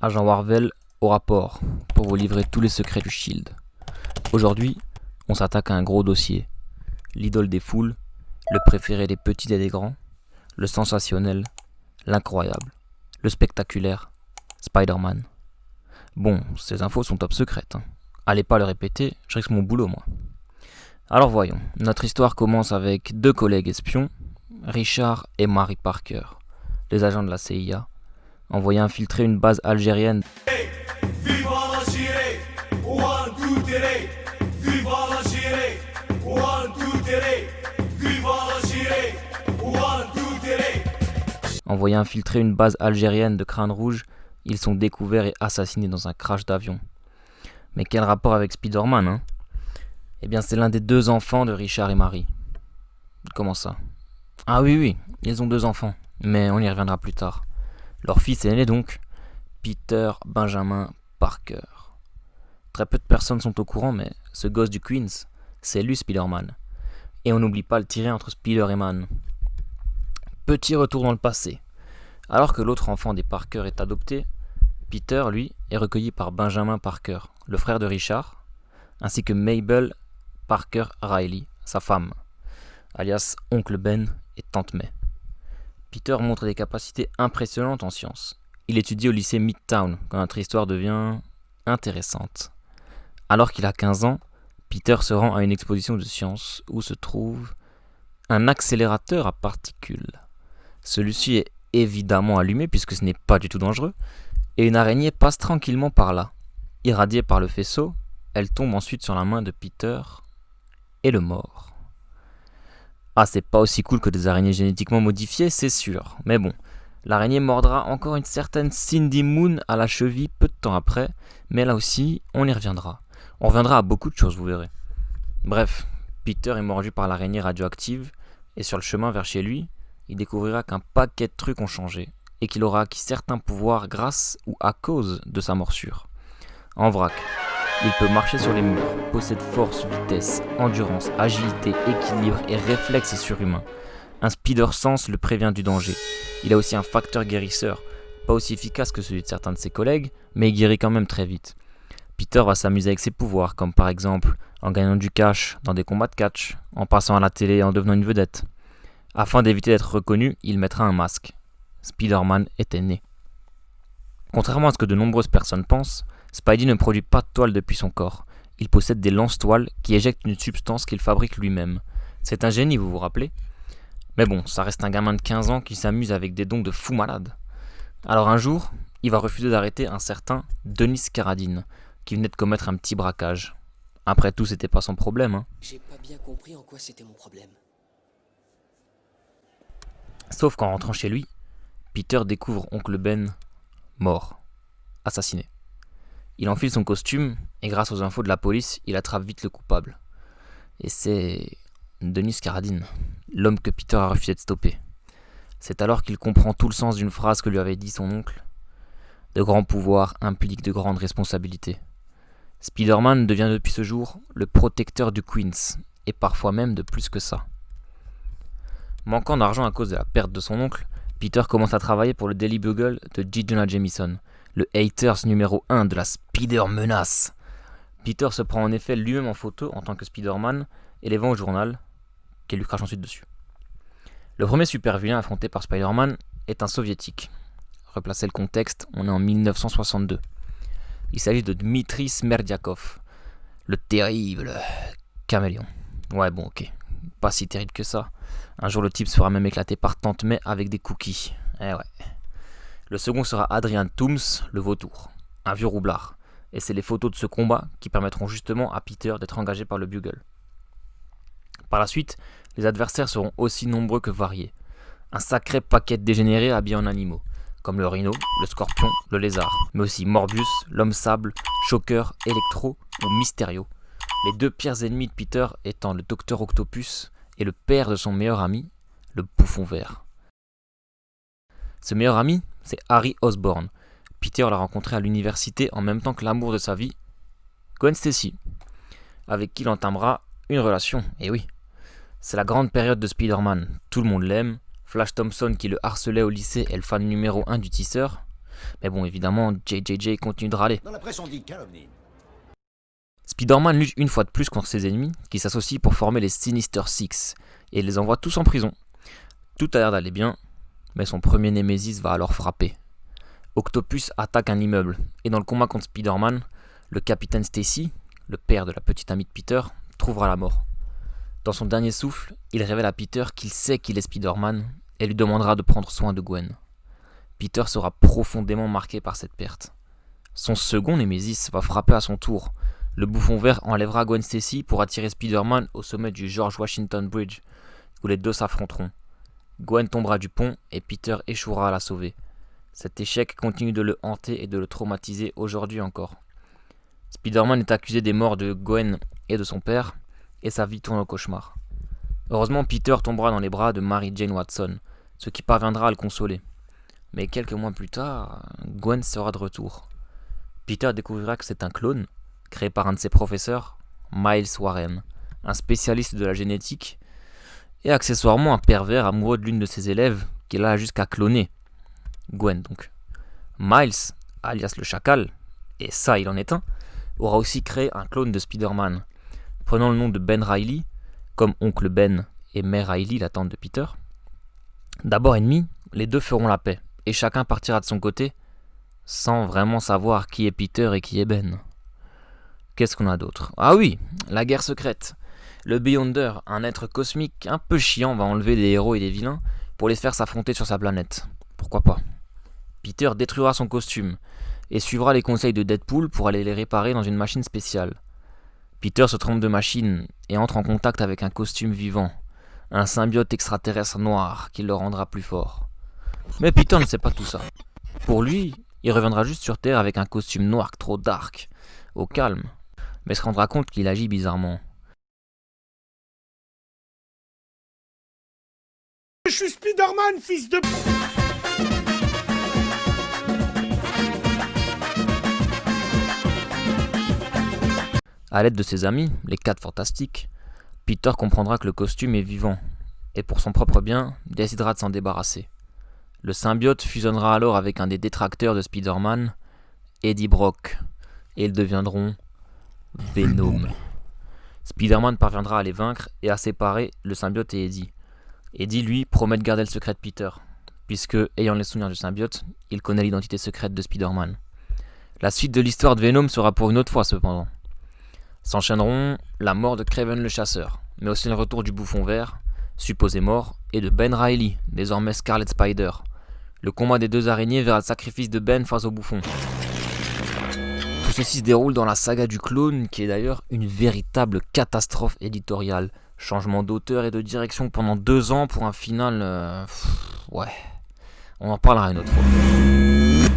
Agent Warvel au rapport pour vous livrer tous les secrets du Shield. Aujourd'hui, on s'attaque à un gros dossier. L'idole des foules, le préféré des petits et des grands, le sensationnel, l'incroyable, le spectaculaire, Spider-Man. Bon, ces infos sont top secrètes. Allez pas le répéter, je risque mon boulot moi. Alors voyons, notre histoire commence avec deux collègues espions, Richard et Mary Parker, les agents de la CIA, envoyés infiltrer une base algérienne. Hey, vive l'Algérie, one, two, three. Vive l'Algérie, one, two, three. Vive l'Algérie, one, two, three. Envoyés infiltrer une base algérienne de crânes rouges, ils sont découverts et assassinés dans un crash d'avion. Mais quel rapport avec Spider-Man, hein? Eh bien, c'est l'un des deux enfants de Richard et Mary. Comment ça? Ah oui, ils ont deux enfants, mais on y reviendra plus tard. Leur fils aîné donc, Peter Benjamin Parker. Très peu de personnes sont au courant, mais ce gosse du Queens, c'est lui Spider-Man. Et on n'oublie pas le tiré entre Spider et Man. Petit retour dans le passé. Alors que l'autre enfant des Parker est adopté, Peter, lui, est recueilli par Benjamin Parker, le frère de Richard, ainsi que Mabel Parker Riley, sa femme, alias Oncle Ben et Tante May. Peter montre des capacités impressionnantes en sciences. Il étudie au lycée Midtown, quand notre histoire devient intéressante. Alors qu'il a 15 ans, Peter se rend à une exposition de sciences où se trouve un accélérateur à particules. Celui-ci est évidemment allumé puisque ce n'est pas du tout dangereux, et une araignée passe tranquillement par là. Irradiée par le faisceau, elle tombe ensuite sur la main de Peter et le mord. Ah, c'est pas aussi cool que des araignées génétiquement modifiées, c'est sûr. Mais bon, l'araignée mordra encore une certaine Cindy Moon à la cheville peu de temps après, mais là aussi, on y reviendra. On reviendra à beaucoup de choses, vous verrez. Bref, Peter est mordu par l'araignée radioactive, et sur le chemin vers chez lui, il découvrira qu'un paquet de trucs ont changé, et qu'il aura acquis certains pouvoirs grâce ou à cause de sa morsure. En vrac, il peut marcher sur les murs, possède force, vitesse, endurance, agilité, équilibre et réflexes surhumains. Un Spider-Sense le prévient du danger. Il a aussi un facteur guérisseur, pas aussi efficace que celui de certains de ses collègues, mais il guérit quand même très vite. Peter va s'amuser avec ses pouvoirs, comme par exemple en gagnant du cash dans des combats de catch, en passant à la télé et en devenant une vedette. Afin d'éviter d'être reconnu, il mettra un masque. Spider-Man était né. Contrairement à ce que de nombreuses personnes pensent, Spidey ne produit pas de toile depuis son corps. Il possède des lance-toiles qui éjectent une substance qu'il fabrique lui-même. C'est un génie, vous vous rappelez? Mais bon, ça reste un gamin de 15 ans qui s'amuse avec des dons de fou malade. Alors un jour, il va refuser d'arrêter un certain Dennis Carradine, qui venait de commettre un petit braquage. Après tout, c'était pas son problème, hein. J'ai pas bien compris en quoi c'était mon problème. Sauf qu'en rentrant chez lui, Peter découvre Oncle Ben mort, assassiné. Il enfile son costume et grâce aux infos de la police, il attrape vite le coupable. Et c'est Dennis Carradine, l'homme que Peter a refusé de stopper. C'est alors qu'il comprend tout le sens d'une phrase que lui avait dit son oncle. De grands pouvoirs impliquent de grandes responsabilités. Spider-Man devient depuis ce jour le protecteur du Queens, et parfois même de plus que ça. Manquant d'argent à cause de la perte de son oncle, Peter commence à travailler pour le Daily Bugle de J. Jonah Jameson, le haters numéro 1 de la Spider-Menace. Peter se prend en effet lui-même en photo en tant que Spider-Man et les vend au journal, qui lui crache ensuite dessus. Le premier super-vilain affronté par Spider-Man est un soviétique. Replacez le contexte, on est en 1962. Il s'agit de Dmitri Smerdiakov, le terrible caméléon. Ouais bon ok, pas si terrible que ça. Un jour le type se fera même éclater par Tante May avec des cookies. Eh ouais. Le second sera Adrian Toomes, le vautour, un vieux roublard. Et c'est les photos de ce combat qui permettront justement à Peter d'être engagé par le Bugle. Par la suite, les adversaires seront aussi nombreux que variés. Un sacré paquet de dégénérés habillés en animaux, comme le rhino, le scorpion, le lézard, mais aussi Morbius, l'homme sable, Shocker, Electro ou Mysterio. Les deux pires ennemis de Peter étant le Docteur Octopus et le père de son meilleur ami, le bouffon vert. Ce meilleur ami, c'est Harry Osborn. Peter l'a rencontré à l'université en même temps que l'amour de sa vie, Gwen Stacy, avec qui il entamera une relation, et oui. C'est la grande période de Spider-Man, tout le monde l'aime, Flash Thompson qui le harcelait au lycée est le fan numéro 1 du tisseur, Mais bon, évidemment, JJJ continue de râler. Dans la presse on dit calomnie. Spider-Man lutte une fois de plus contre ses ennemis, qui s'associent pour former les Sinister Six, et les envoie tous en prison. Tout a l'air d'aller bien, mais son premier Némésis va alors frapper. Octopus attaque un immeuble, et dans le combat contre Spider-Man, le capitaine Stacy, le père de la petite amie de Peter, trouvera la mort. Dans son dernier souffle, il révèle à Peter qu'il sait qu'il est Spider-Man, et lui demandera de prendre soin de Gwen. Peter sera profondément marqué par cette perte. Son second Némésis va frapper à son tour. Le bouffon vert enlèvera Gwen Stacy pour attirer Spider-Man au sommet du George Washington Bridge, où les deux s'affronteront. Gwen tombera du pont et Peter échouera à la sauver. Cet échec continue de le hanter et de le traumatiser aujourd'hui encore. Spider-Man est accusé des morts de Gwen et de son père, et sa vie tourne au cauchemar. Heureusement, Peter tombera dans les bras de Mary Jane Watson, ce qui parviendra à le consoler. Mais quelques mois plus tard, Gwen sera de retour. Peter découvrira que c'est un clone, créé par un de ses professeurs, Miles Warren, un spécialiste de la génétique, et accessoirement un pervers amoureux de l'une de ses élèves, qu'il a jusqu'à cloner. Gwen donc. Miles, alias le chacal, et ça il en est un, aura aussi créé un clone de Spider-Man, prenant le nom de Ben Reilly, comme oncle Ben et mère Riley, la tante de Peter. D'abord ennemis, les deux feront la paix, et chacun partira de son côté, sans vraiment savoir qui est Peter et qui est Ben. Qu'est-ce qu'on a d'autre ? Ah oui, la guerre secrète. Le Beyonder, un être cosmique un peu chiant, va enlever des héros et des vilains pour les faire s'affronter sur sa planète. Pourquoi pas ? Peter détruira son costume et suivra les conseils de Deadpool pour aller les réparer dans une machine spéciale. Peter se trompe de machine et entre en contact avec un costume vivant, un symbiote extraterrestre noir qui le rendra plus fort. Mais Peter ne sait pas tout ça. Pour lui, il reviendra juste sur Terre avec un costume noir trop dark, au calme, mais se rendra compte qu'il agit bizarrement. Je suis Spider-Man, fils de... A l'aide de ses amis, les 4 fantastiques, Peter comprendra que le costume est vivant, et pour son propre bien, décidera de s'en débarrasser. Le symbiote fusionnera alors avec un des détracteurs de Spider-Man, Eddie Brock, et ils deviendront Venom. Spider-Man parviendra à les vaincre et à séparer le symbiote et Eddie. Eddie, lui, promet de garder le secret de Peter, puisque, ayant les souvenirs du symbiote, il connaît l'identité secrète de Spider-Man. La suite de l'histoire de Venom sera pour une autre fois cependant. S'enchaîneront la mort de Kraven le chasseur, mais aussi le retour du bouffon vert, supposé mort, et de Ben Reilly, désormais Scarlet Spider. Le combat des deux araignées vers le sacrifice de Ben face au bouffon. Tout ceci se déroule dans la saga du clone, qui est d'ailleurs une véritable catastrophe éditoriale. Changement d'auteur et de direction pendant 2 ans pour un final... ouais, on en parlera une autre fois.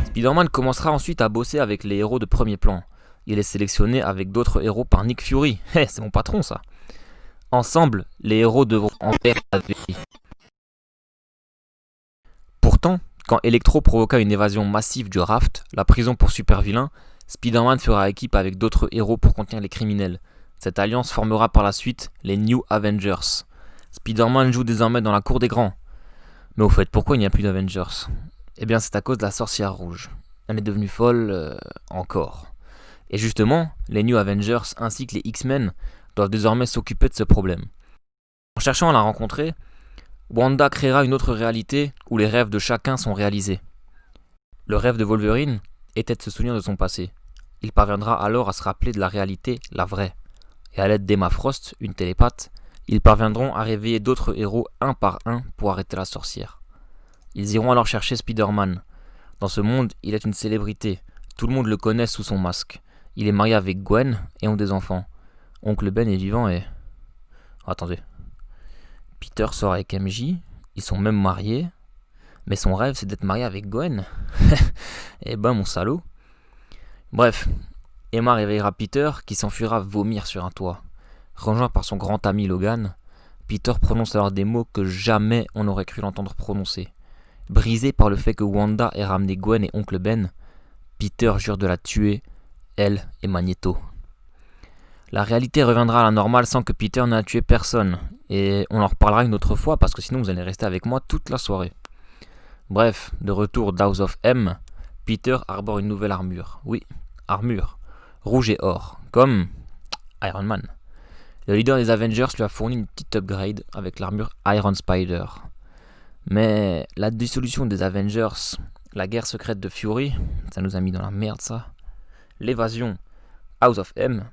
Spider-Man commencera ensuite à bosser avec les héros de premier plan. Il est sélectionné avec d'autres héros par Nick Fury. C'est mon patron ça. Ensemble, les héros devront en perdre la vie. Pourtant, quand Electro provoqua une évasion massive du Raft, la prison pour super-vilains, Spider-Man fera équipe avec d'autres héros pour contenir les criminels. Cette alliance formera par la suite les New Avengers. Spider-Man joue désormais dans la cour des grands. Mais au fait, pourquoi il n'y a plus d'Avengers ? Eh bien, c'est à cause de la sorcière rouge. Elle est devenue folle, encore. Et justement, les New Avengers ainsi que les X-Men doivent désormais s'occuper de ce problème. En cherchant à la rencontrer, Wanda créera une autre réalité où les rêves de chacun sont réalisés. Le rêve de Wolverine était de se souvenir de son passé. Il parviendra alors à se rappeler de la réalité, la vraie. Et à l'aide d'Emma Frost, une télépathe, ils parviendront à réveiller d'autres héros un par un pour arrêter la sorcière. Ils iront alors chercher Spider-Man. Dans ce monde, il est une célébrité. Tout le monde le connaît sous son masque. Il est marié avec Gwen et ont des enfants. Oncle Ben est vivant et... Attendez. Peter sort avec MJ, ils sont même mariés. Mais son rêve c'est d'être marié avec Gwen. Eh ben mon salaud. Bref, Emma réveillera Peter qui s'enfuira vomir sur un toit. Rejoint par son grand ami Logan, Peter prononce alors des mots que jamais on n'aurait cru l'entendre prononcer. Brisé par le fait que Wanda ait ramené Gwen et Oncle Ben, Peter jure de la tuer, elle et Magneto. La réalité reviendra à la normale sans que Peter n'ait tué personne, et on en reparlera une autre fois parce que sinon vous allez rester avec moi toute la soirée. Bref, de retour d'House of M, Peter arbore une nouvelle armure. Oui, armure. Rouge et or. Comme Iron Man. Le leader des Avengers lui a fourni une petite upgrade avec l'armure Iron Spider. Mais la dissolution des Avengers, la guerre secrète de Fury, ça nous a mis dans la merde ça. L'évasion, House of M,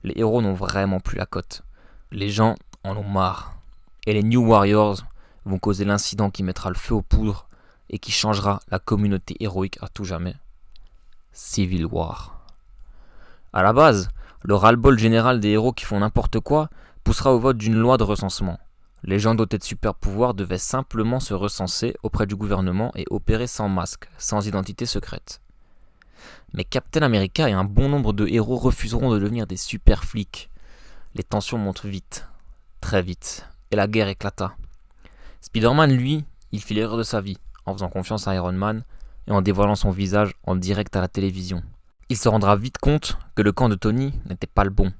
les héros n'ont vraiment plus la cote. Les gens en ont marre. Et les New Warriors vont causer l'incident qui mettra le feu aux poudres et qui changera la communauté héroïque à tout jamais. Civil War. À la base, le ras-le-bol général des héros qui font n'importe quoi poussera au vote d'une loi de recensement. Les gens dotés de super pouvoirs devaient simplement se recenser auprès du gouvernement et opérer sans masque, sans identité secrète. Mais Captain America et un bon nombre de héros refuseront de devenir des super flics. Les tensions montent vite, très vite, et la guerre éclata. Spider-Man, lui, il fit l'erreur de sa vie, en faisant confiance à Iron Man et en dévoilant son visage en direct à la télévision. Il se rendra vite compte que le camp de Tony n'était pas le bon.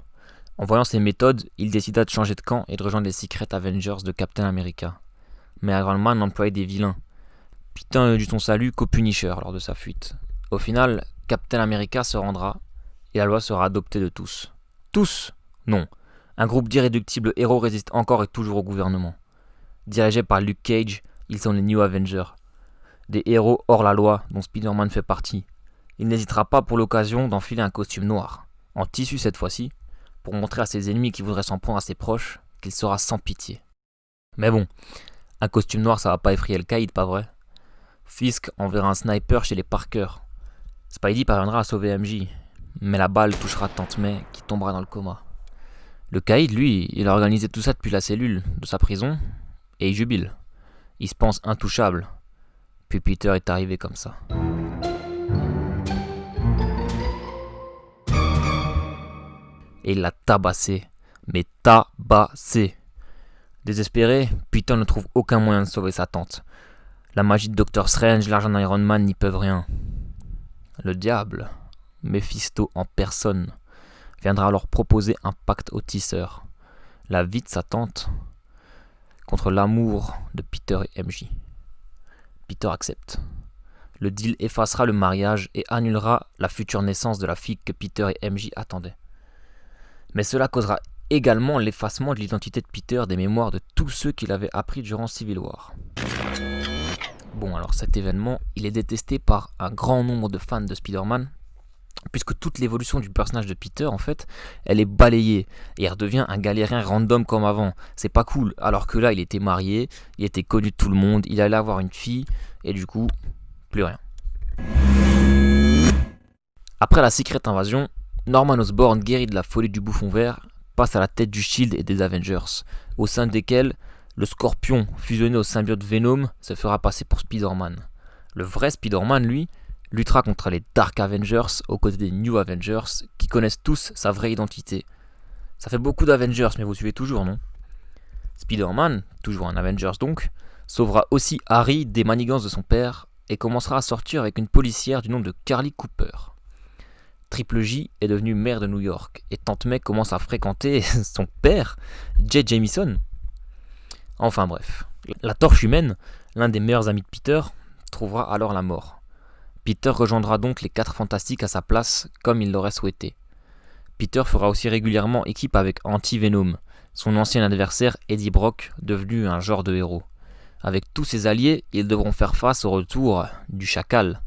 En voyant ses méthodes, il décida de changer de camp et de rejoindre les Secret Avengers de Captain America. Mais Iron Man employait des vilains. Peter ne dut son salut qu'au Punisher lors de sa fuite. Au final, Captain America se rendra et la loi sera adoptée de tous. Tous ? Non. Un groupe d'irréductibles héros résiste encore et toujours au gouvernement. Dirigés par Luke Cage, ils sont les New Avengers. Des héros hors la loi dont Spider-Man fait partie. Il n'hésitera pas pour l'occasion d'enfiler un costume noir, en tissu cette fois-ci, pour montrer à ses ennemis qui voudraient s'en prendre à ses proches qu'il sera sans pitié. Mais bon, un costume noir ça va pas effrayer le caïd, pas vrai ? Fisk enverra un sniper chez les Parker. Spidey parviendra à sauver MJ, mais la balle touchera Tante May qui tombera dans le coma. Le caïd, lui, il a organisé tout ça depuis la cellule de sa prison, et il jubile. Il se pense intouchable. Puis Peter est arrivé comme ça. Et il l'a tabassé. Mais tabassé. Désespéré, Peter ne trouve aucun moyen de sauver sa tante. La magie de Doctor Strange, l'argent d'Iron Man n'y peuvent rien. Le diable, Mephisto en personne, viendra alors proposer un pacte au tisseur. La vie de sa tante contre l'amour de Peter et MJ. Peter accepte. Le deal effacera le mariage et annulera la future naissance de la fille que Peter et MJ attendaient. Mais cela causera également l'effacement de l'identité de Peter des mémoires de tous ceux qu'il avait appris durant Civil War. Bon, alors cet événement, il est détesté par un grand nombre de fans de Spider-Man, puisque toute l'évolution du personnage de Peter, en fait, elle est balayée, et il redevient un galérien random comme avant. C'est pas cool, alors que là, il était marié, il était connu de tout le monde, il allait avoir une fille, et du coup, plus rien. Après la Secret Invasion, Norman Osborn, guéri de la folie du bouffon vert, passe à la tête du Shield et des Avengers, au sein desquels le Scorpion fusionné au symbiote Venom se fera passer pour Spider-Man. Le vrai Spider-Man, lui, luttera contre les Dark Avengers aux côtés des New Avengers qui connaissent tous sa vraie identité. Ça fait beaucoup d'Avengers, mais vous suivez toujours, non ? Spider-Man, toujours un Avengers donc, sauvera aussi Harry des manigances de son père et commencera à sortir avec une policière du nom de Carly Cooper. Triple J est devenu maire de New York et Tante May commence à fréquenter son père, J. Jameson. Enfin bref, la Torche Humaine, l'un des meilleurs amis de Peter, trouvera alors la mort. Peter rejoindra donc les 4 Fantastiques à sa place comme il l'aurait souhaité. Peter fera aussi régulièrement équipe avec Anti-Venom, son ancien adversaire Eddie Brock, devenu un genre de héros. Avec tous ses alliés, ils devront faire face au retour du Chacal,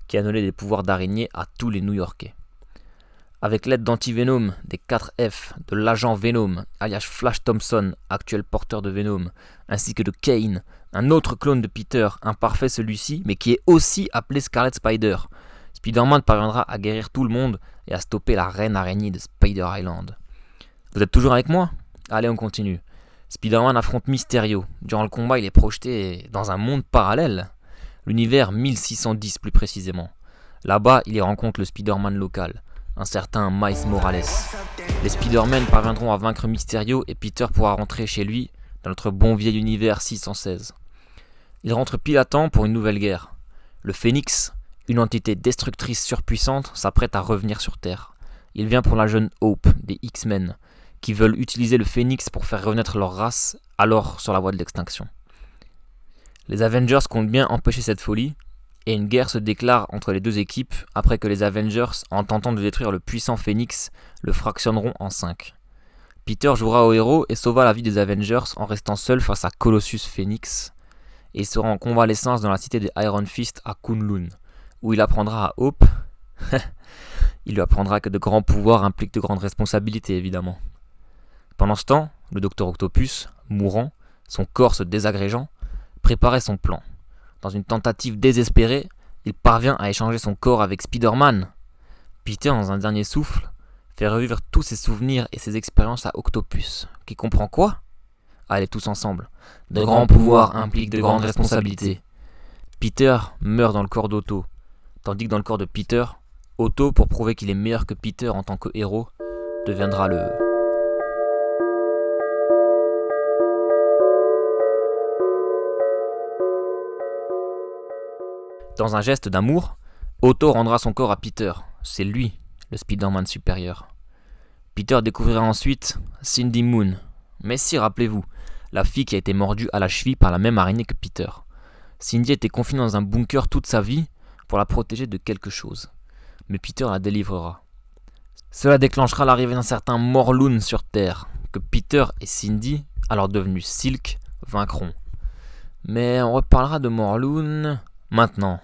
qui a donné des pouvoirs d'araignée à tous les New-Yorkais. Avec l'aide d'Anti-Venom, des 4F, de l'agent Venom, alias Flash Thompson, actuel porteur de Venom, ainsi que de Kane, un autre clone de Peter, imparfait celui-ci, mais qui est aussi appelé Scarlet Spider. Spider-Man parviendra à guérir tout le monde et à stopper la reine araignée de Spider Island. Vous êtes toujours avec moi ? Allez, on continue. Spider-Man affronte Mysterio. Durant le combat, il est projeté dans un monde parallèle, l'univers 1610 plus précisément. Là-bas, il y rencontre le Spider-Man local, un certain Miles Morales. Les Spider-Man parviendront à vaincre Mysterio et Peter pourra rentrer chez lui dans notre bon vieil univers 616. Il rentre pile à temps pour une nouvelle guerre. Le Phénix, une entité destructrice surpuissante, s'apprête à revenir sur Terre. Il vient pour la jeune Hope des X-Men, qui veulent utiliser le Phénix pour faire renaître leur race, alors sur la voie de l'extinction. Les Avengers comptent bien empêcher cette folie, et une guerre se déclare entre les deux équipes après que les Avengers, en tentant de détruire le puissant Phénix, le fractionneront en 5. Peter jouera au héros et sauva la vie des Avengers en restant seul face à Colossus Phoenix, et sera en convalescence dans la cité des Iron Fist à Kunlun, où il apprendra à Hope. Il lui apprendra que de grands pouvoirs impliquent de grandes responsabilités, évidemment. Pendant ce temps, le Docteur Octopus, mourant, son corps se désagrégeant, préparait son plan. Dans une tentative désespérée, il parvient à échanger son corps avec Spider-Man. Peter, dans un dernier souffle, fait revivre tous ses souvenirs et ses expériences à Octopus, qui comprend quoi ? Allez, tous ensemble. De grands pouvoirs impliquent de grandes responsabilités. Peter meurt dans le corps d'Otto, tandis que dans le corps de Peter, Otto, pour prouver qu'il est meilleur que Peter en tant que héros, deviendra le... Dans un geste d'amour, Otto rendra son corps à Peter. C'est lui, le Spider-Man supérieur. Peter découvrira ensuite Cindy Moon. Mais si, rappelez-vous, la fille qui a été mordue à la cheville par la même araignée que Peter. Cindy était confinée dans un bunker toute sa vie pour la protéger de quelque chose. Mais Peter la délivrera. Cela déclenchera l'arrivée d'un certain Morlun sur Terre, que Peter et Cindy, alors devenus Silk, vaincront. Mais on reparlera de Morlun maintenant.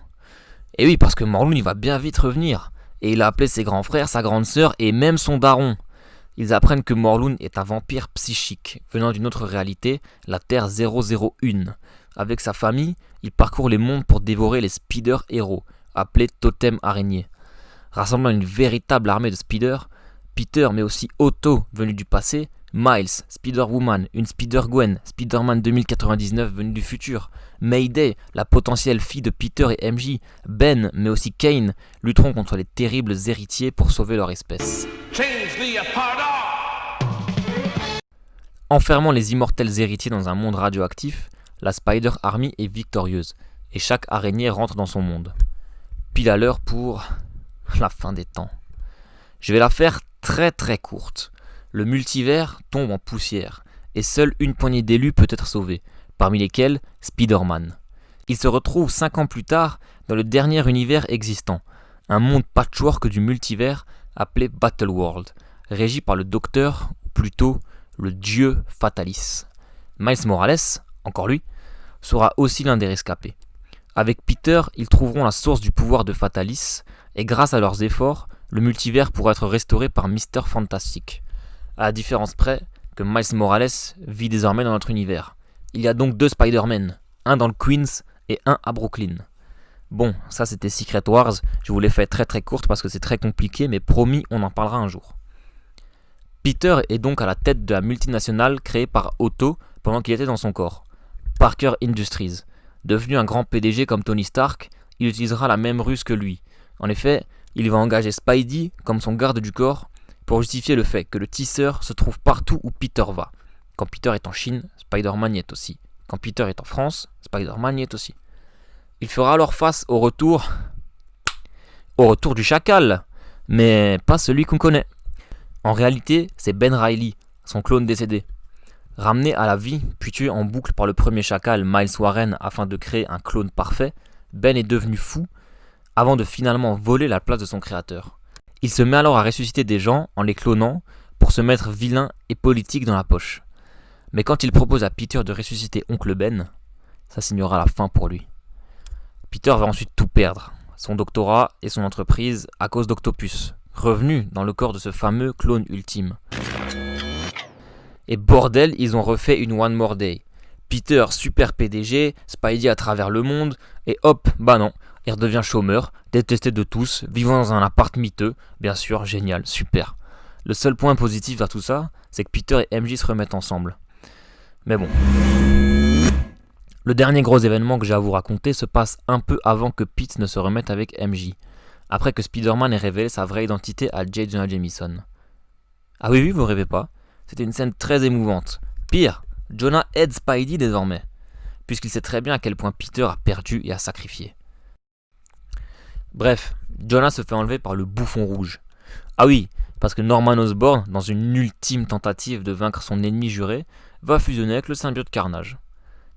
Et oui, parce que Morlun il va bien vite revenir. Et il a appelé ses grands frères, sa grande sœur et même son daron. Ils apprennent que Morlun est un vampire psychique, venant d'une autre réalité, la Terre 001. Avec sa famille, il parcourt les mondes pour dévorer les Spider-Héros, appelés Totem Araignées. Rassemblant une véritable armée de Spider, Peter mais aussi Otto, venu du passé, Miles, Spider-Woman, une Spider-Gwen, Spider-Man 2099 venu du futur, Mayday, la potentielle fille de Peter et MJ, Ben mais aussi Kane, lutteront contre les terribles héritiers pour sauver leur espèce. Enfermant les immortels héritiers dans un monde radioactif, la Spider Army est victorieuse, et chaque araignée rentre dans son monde. Pile à l'heure pour la fin des temps. Je vais la faire très très courte. Le multivers tombe en poussière, et seule une poignée d'élus peut être sauvée, parmi lesquels Spider-Man. Il se retrouve 5 ans plus tard dans le dernier univers existant, un monde patchwork du multivers appelé Battleworld, régi par le Docteur, ou plutôt le dieu Fatalis. Miles Morales, encore lui, sera aussi l'un des rescapés. Avec Peter, ils trouveront la source du pouvoir de Fatalis, et grâce à leurs efforts, le multivers pourra être restauré par Mr. Fantastic. À la différence près que Miles Morales vit désormais dans notre univers. Il y a donc 2 Spider-Man, un dans le Queens et un à Brooklyn. Bon, ça c'était Secret Wars, je vous l'ai fait très très courte parce que c'est très compliqué, mais promis, on en parlera un jour. Peter est donc à la tête de la multinationale créée par Otto pendant qu'il était dans son corps, Parker Industries. Devenu un grand PDG comme Tony Stark, il utilisera la même ruse que lui. En effet, il va engager Spidey comme son garde du corps pour justifier le fait que le tisseur se trouve partout où Peter va. Quand Peter est en Chine, Spider-Man y est aussi. Quand Peter est en France, Spider-Man y est aussi. Il fera alors face au retour du chacal, mais pas celui qu'on connaît. En réalité, c'est Ben Reilly, son clone décédé. Ramené à la vie, puis tué en boucle par le premier chacal Miles Warren afin de créer un clone parfait, Ben est devenu fou avant de finalement voler la place de son créateur. Il se met alors à ressusciter des gens en les clonant pour se mettre vilain et politique dans la poche. Mais quand il propose à Peter de ressusciter Oncle Ben, ça signera la fin pour lui. Peter va ensuite tout perdre, son doctorat et son entreprise à cause d'Octopus, revenu dans le corps de ce fameux clone ultime. Et bordel, ils ont refait une One More Day. Peter, super PDG, Spidey à travers le monde, et hop, bah non, il redevient chômeur, détesté de tous, vivant dans un appart miteux, bien sûr, génial, super. Le seul point positif à tout ça, c'est que Peter et MJ se remettent ensemble. Mais bon. Le dernier gros événement que j'ai à vous raconter se passe un peu avant que Pete ne se remette avec MJ, après que Spider-Man ait révélé sa vraie identité à J. Jonah Jameson. Ah oui, vous rêvez pas, c'était une scène très émouvante. Pire, Jonah aide Spidey désormais, puisqu'il sait très bien à quel point Peter a perdu et a sacrifié. Bref, Jonah se fait enlever par le bouffon rouge. Ah oui, parce que Norman Osborn, dans une ultime tentative de vaincre son ennemi juré, va fusionner avec le symbiote Carnage.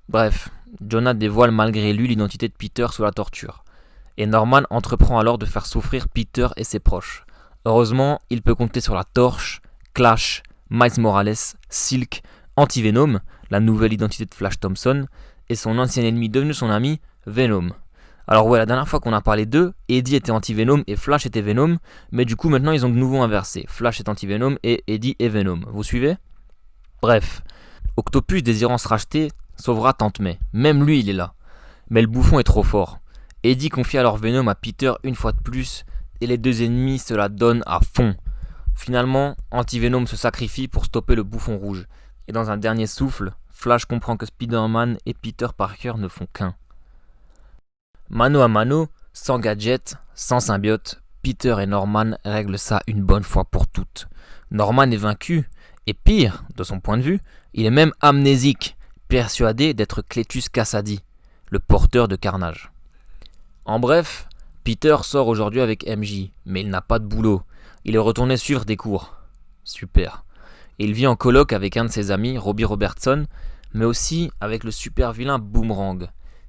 Bref, Jonah dévoile malgré lui l'identité de Peter sous la torture. et Norman entreprend alors de faire souffrir Peter et ses proches. Heureusement, il peut compter sur la Torche, Clash, Miles Morales, Silk, Anti-Venom, la nouvelle identité de Flash Thompson, et son ancien ennemi devenu son ami, Venom. Alors ouais, la dernière fois qu'on a parlé d'eux, Eddie était Anti-Venom et Flash était Venom, mais du coup maintenant ils ont de nouveau inversé. Flash est Anti-Venom et Eddie est Venom. Vous suivez ? Bref, Octopus désirant se racheter sauvera Tante May. Même lui il est là. Mais le bouffon est trop fort. Eddie confie alors Venom à Peter une fois de plus, et les deux ennemis se la donnent à fond. Finalement, Anti-Venom se sacrifie pour stopper le bouffon rouge. Et dans un dernier souffle, Flash comprend que Spider-Man et Peter Parker ne font qu'un. Mano à mano, sans gadget, sans symbiote, Peter et Norman règlent ça une bonne fois pour toutes. Norman est vaincu, et pire, de son point de vue, il est même amnésique, persuadé d'être Cletus Kasady, le porteur de Carnage. En bref, Peter sort aujourd'hui avec MJ, mais il n'a pas de boulot. Il est retourné suivre des cours. Super. Et il vit en coloc avec un de ses amis, Robbie Robertson, mais aussi avec le super vilain Boomerang.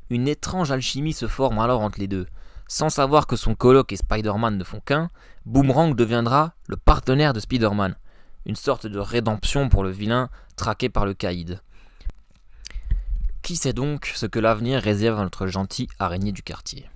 Une étrange alchimie se forme alors entre les deux. Sans savoir que son coloc et Spider-Man ne font qu'un, Boomerang deviendra le partenaire de Spider-Man. Une sorte de rédemption pour le vilain traqué par le caïd. Qui sait donc ce que l'avenir réserve à notre gentil araignée du quartier ?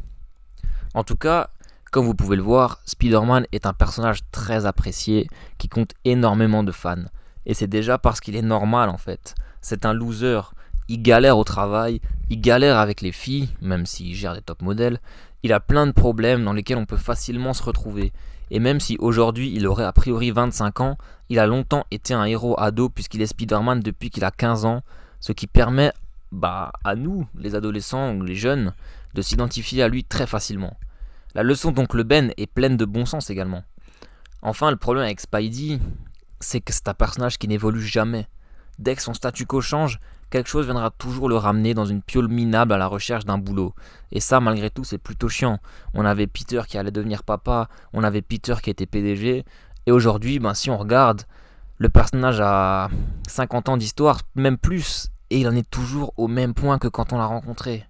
En tout cas, comme vous pouvez le voir, Spider-Man est un personnage très apprécié qui compte énormément de fans. Et c'est déjà parce qu'il est normal en fait. C'est un loser. Il galère au travail, il galère avec les filles, même s'il gère des top modèles. Il a plein de problèmes dans lesquels on peut facilement se retrouver. Et même si aujourd'hui il aurait a priori 25 ans, il a longtemps été un héros ado puisqu'il est Spider-Man depuis qu'il a 15 ans. Ce qui permet à nous, les adolescents ou les jeunes, de s'identifier à lui très facilement. La leçon d'Oncle Ben est pleine de bon sens également. Enfin, le problème avec Spidey, c'est que c'est un personnage qui n'évolue jamais. Dès que son statu quo change, quelque chose viendra toujours le ramener dans une piole minable à la recherche d'un boulot. Et ça, malgré tout, c'est plutôt chiant. On avait Peter qui allait devenir papa, on avait Peter qui était PDG, et aujourd'hui, si on regarde, le personnage a 50 ans d'histoire, même plus, et il en est toujours au même point que quand on l'a rencontré.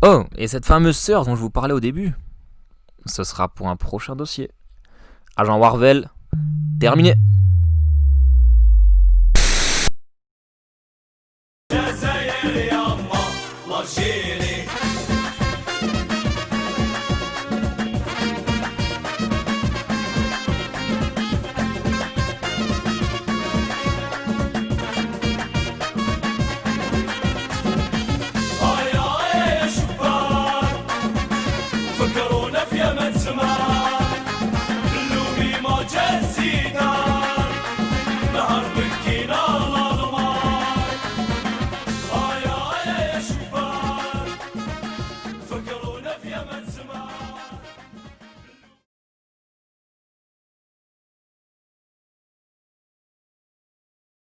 Oh, et cette fameuse sœur dont je vous parlais au début, ce sera pour un prochain dossier. Agent Warvel, terminé. يا سير يا الله الله شيري